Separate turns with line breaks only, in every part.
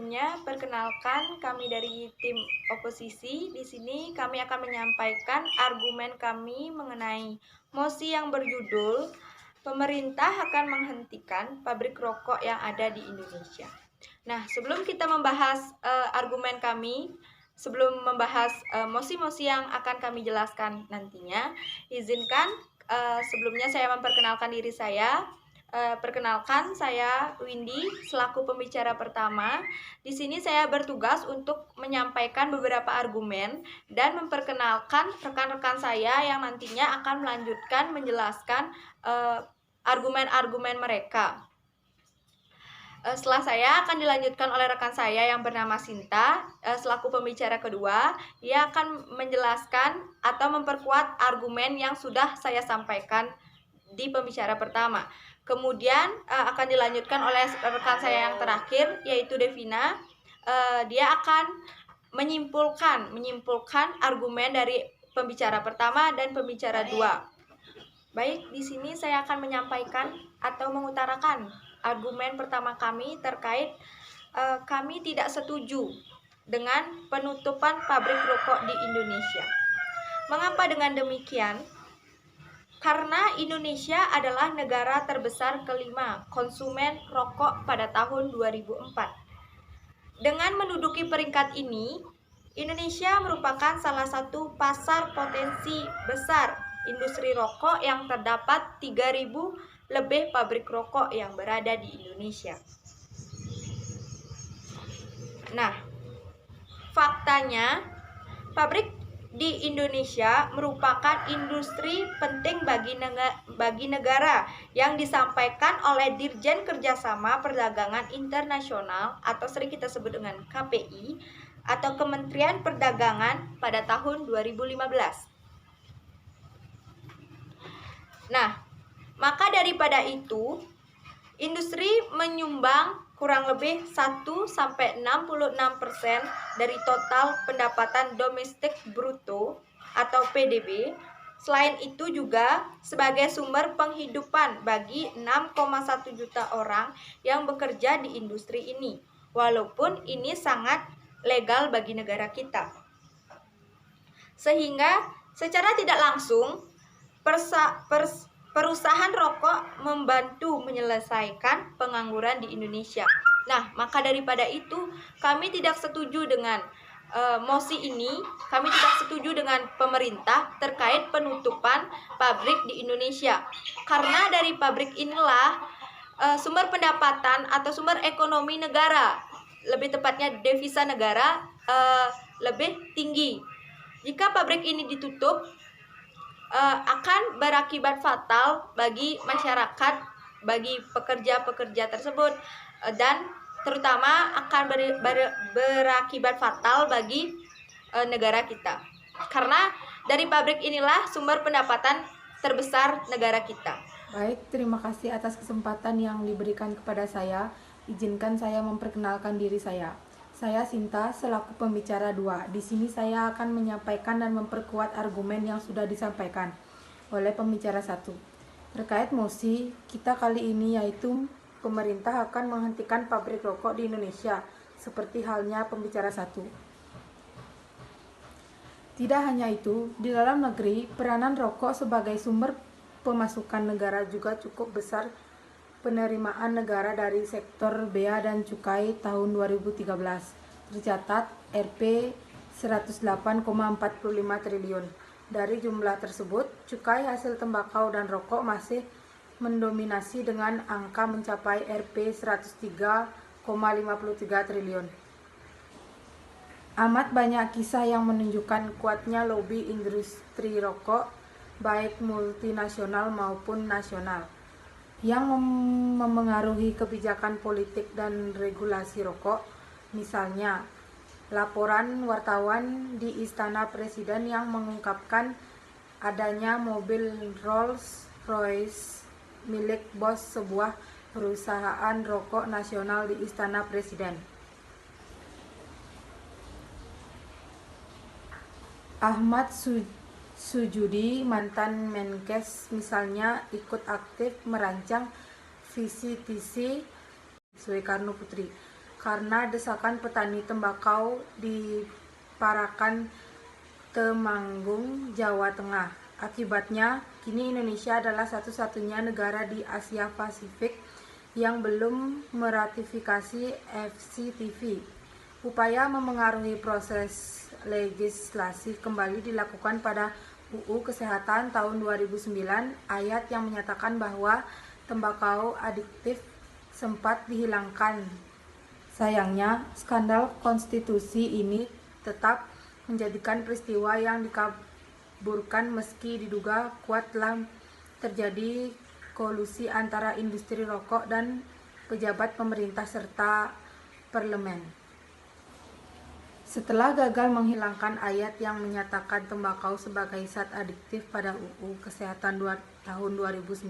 sebelumnya perkenalkan kami dari tim oposisi. Di sini kami akan menyampaikan argumen kami mengenai mosi yang berjudul pemerintah akan menghentikan pabrik rokok yang ada di Indonesia. Nah, sebelum kita membahas argumen kami, sebelum membahas mosi-mosi yang akan kami jelaskan nantinya, izinkan sebelumnya saya memperkenalkan diri saya. Perkenalkan, saya Windy selaku pembicara pertama. Di sini saya bertugas untuk menyampaikan beberapa argumen dan memperkenalkan rekan-rekan saya yang nantinya akan melanjutkan menjelaskan argumen-argumen mereka. Setelah saya akan dilanjutkan oleh rekan saya yang bernama Sinta selaku pembicara kedua. Ia akan menjelaskan atau memperkuat argumen yang sudah saya sampaikan di pembicara pertama. Kemudian akan dilanjutkan oleh rekan saya yang terakhir, yaitu Devina. Dia akan menyimpulkan argumen dari pembicara pertama dan pembicara dua. Baik, di sini saya akan menyampaikan atau mengutarakan argumen pertama kami terkait kami tidak setuju dengan penutupan pabrik rokok di Indonesia. Mengapa dengan demikian? Karena Indonesia adalah negara terbesar kelima konsumen rokok pada tahun 2004. Dengan menduduki peringkat ini, Indonesia merupakan salah satu pasar potensi besar industri rokok yang terdapat 3.000 lebih pabrik rokok yang berada di Indonesia. Nah, faktanya pabrik di Indonesia merupakan industri penting bagi negara yang disampaikan oleh Dirjen Kerjasama Perdagangan Internasional atau sering kita sebut dengan KPI atau Kementerian Perdagangan pada tahun 2015. Nah, maka daripada itu, industri menyumbang kurang lebih 1-66% dari total pendapatan domestik bruto atau PDB. Selain itu juga sebagai sumber penghidupan bagi 6,1 juta orang yang bekerja di industri ini. Walaupun ini sangat legal bagi negara kita. Sehingga secara tidak langsung perusahaan rokok membantu menyelesaikan pengangguran di Indonesia. Nah, maka daripada itu kami tidak setuju dengan mosi ini. Kami tidak setuju dengan pemerintah terkait penutupan pabrik di Indonesia. Karena dari pabrik inilah sumber pendapatan atau sumber ekonomi negara, lebih tepatnya devisa negara lebih tinggi. Jika pabrik ini ditutup, akan berakibat fatal bagi masyarakat, bagi pekerja-pekerja tersebut, dan terutama akan berakibat fatal bagi negara kita. Karena dari pabrik inilah sumber pendapatan terbesar negara kita.
Baik, terima kasih atas kesempatan yang diberikan kepada saya. Izinkan saya memperkenalkan diri saya. Saya Sinta selaku pembicara 2. Di sini saya akan menyampaikan dan memperkuat argumen yang sudah disampaikan oleh pembicara 1. Terkait mosi kita kali ini, yaitu pemerintah akan menghentikan pabrik rokok di Indonesia, seperti halnya pembicara 1. Tidak hanya itu, di dalam negeri peranan rokok sebagai sumber pemasukan negara juga cukup besar. Penerimaan negara dari sektor bea dan cukai tahun 2013 tercatat Rp 108,45 triliun. Dari jumlah tersebut, cukai hasil tembakau dan rokok masih mendominasi dengan angka mencapai Rp 103,53 triliun. Amat banyak kisah yang menunjukkan kuatnya lobi industri rokok, baik multinasional maupun nasional, yang memengaruhi kebijakan politik dan regulasi rokok. Misalnya, laporan wartawan di Istana Presiden yang mengungkapkan adanya mobil Rolls-Royce milik bos sebuah perusahaan rokok nasional di Istana Presiden. Ahmad Sujudi, mantan Menkes misalnya, ikut aktif merancang visi-misi Soekarno Putri. karena desakan petani tembakau di Parakan, Temanggung, Jawa Tengah. Akibatnya, kini Indonesia adalah satu-satunya negara di Asia Pasifik yang belum meratifikasi FCTV. Upaya memengaruhi proses legislasi kembali dilakukan pada UU Kesehatan tahun 2009, ayat yang menyatakan bahwa tembakau adiktif sempat dihilangkan. Sayangnya, skandal konstitusi ini tetap menjadikan peristiwa yang dikaburkan meski diduga kuat telah terjadi kolusi antara industri rokok dan pejabat pemerintah serta parlemen. Setelah gagal menghilangkan ayat yang menyatakan tembakau sebagai zat adiktif pada UU Kesehatan tahun 2009,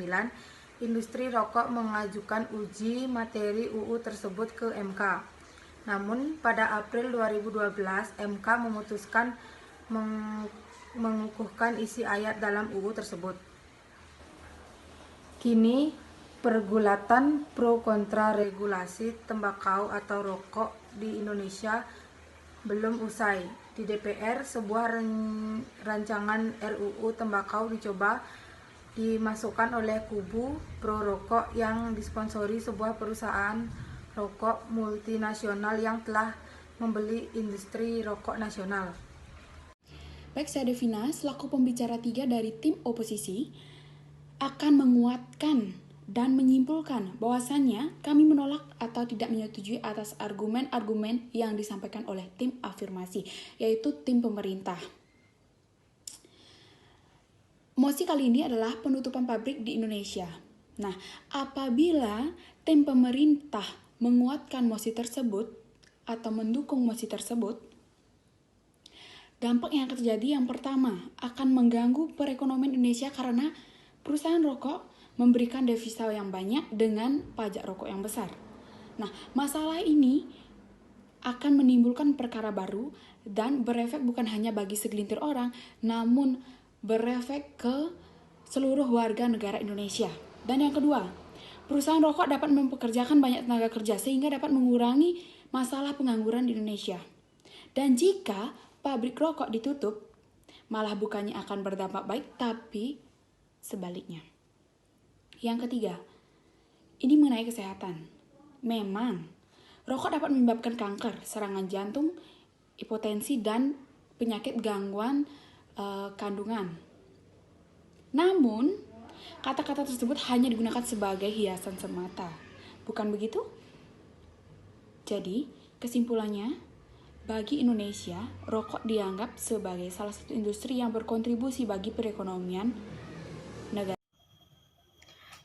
industri rokok mengajukan uji materi UU tersebut ke MK. Namun, pada April 2012, MK memutuskan mengukuhkan isi ayat dalam UU tersebut. Kini, pergulatan pro kontra regulasi tembakau atau rokok di Indonesia belum usai. Di DPR, sebuah rancangan RUU tembakau dicoba dimasukkan oleh kubu pro rokok yang disponsori sebuah perusahaan rokok multinasional yang telah membeli industri rokok nasional.
Baik, saya Devina, selaku pembicara 3 dari tim oposisi, akan menguatkan dan menyimpulkan bahwasannya kami menolak atau tidak menyetujui atas argumen-argumen yang disampaikan oleh tim afirmasi, yaitu tim pemerintah. Mosi kali ini adalah penutupan pabrik di Indonesia. Nah, apabila tim pemerintah menguatkan mosi tersebut atau mendukung mosi tersebut, dampak yang akan terjadi yang pertama akan mengganggu perekonomian Indonesia karena perusahaan rokok memberikan devisa yang banyak dengan pajak rokok yang besar. Nah, masalah ini akan menimbulkan perkara baru dan berefek bukan hanya bagi segelintir orang, namun berefek ke seluruh warga negara Indonesia. Dan yang kedua, perusahaan rokok dapat mempekerjakan banyak tenaga kerja sehingga dapat mengurangi masalah pengangguran di Indonesia. Dan jika pabrik rokok ditutup, malah bukannya akan berdampak baik, tapi sebaliknya. Yang ketiga, ini mengenai kesehatan. Memang, rokok dapat menyebabkan kanker, serangan jantung, hipotensi, dan penyakit gangguan kandungan. Namun, kata-kata tersebut hanya digunakan sebagai hiasan semata. Bukan begitu? Jadi, kesimpulannya, bagi Indonesia, rokok dianggap sebagai salah satu industri yang berkontribusi bagi perekonomian negara.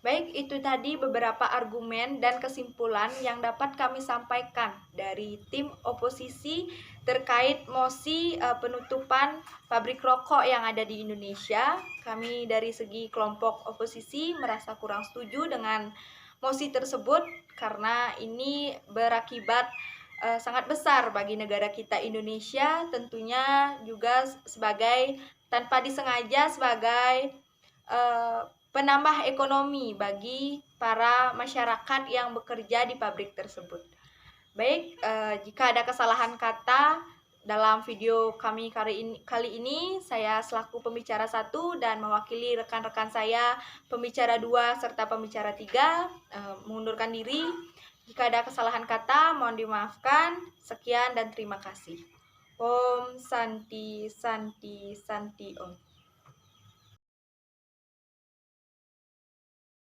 Baik, itu tadi beberapa argumen dan kesimpulan yang dapat kami sampaikan dari tim oposisi terkait mosi penutupan pabrik rokok yang ada di Indonesia. Kami dari segi kelompok oposisi merasa kurang setuju dengan mosi tersebut karena ini berakibat sangat besar bagi negara kita Indonesia, tentunya juga sebagai tanpa disengaja sebagai penambah ekonomi bagi para masyarakat yang bekerja di pabrik tersebut. Baik, jika ada kesalahan kata dalam video kami kali ini, saya selaku pembicara 1 dan mewakili rekan-rekan saya pembicara 2 serta pembicara 3 mengundurkan diri. Jika ada kesalahan kata, mohon dimaafkan. Sekian dan terima kasih. Om Santi Santi Santi Om.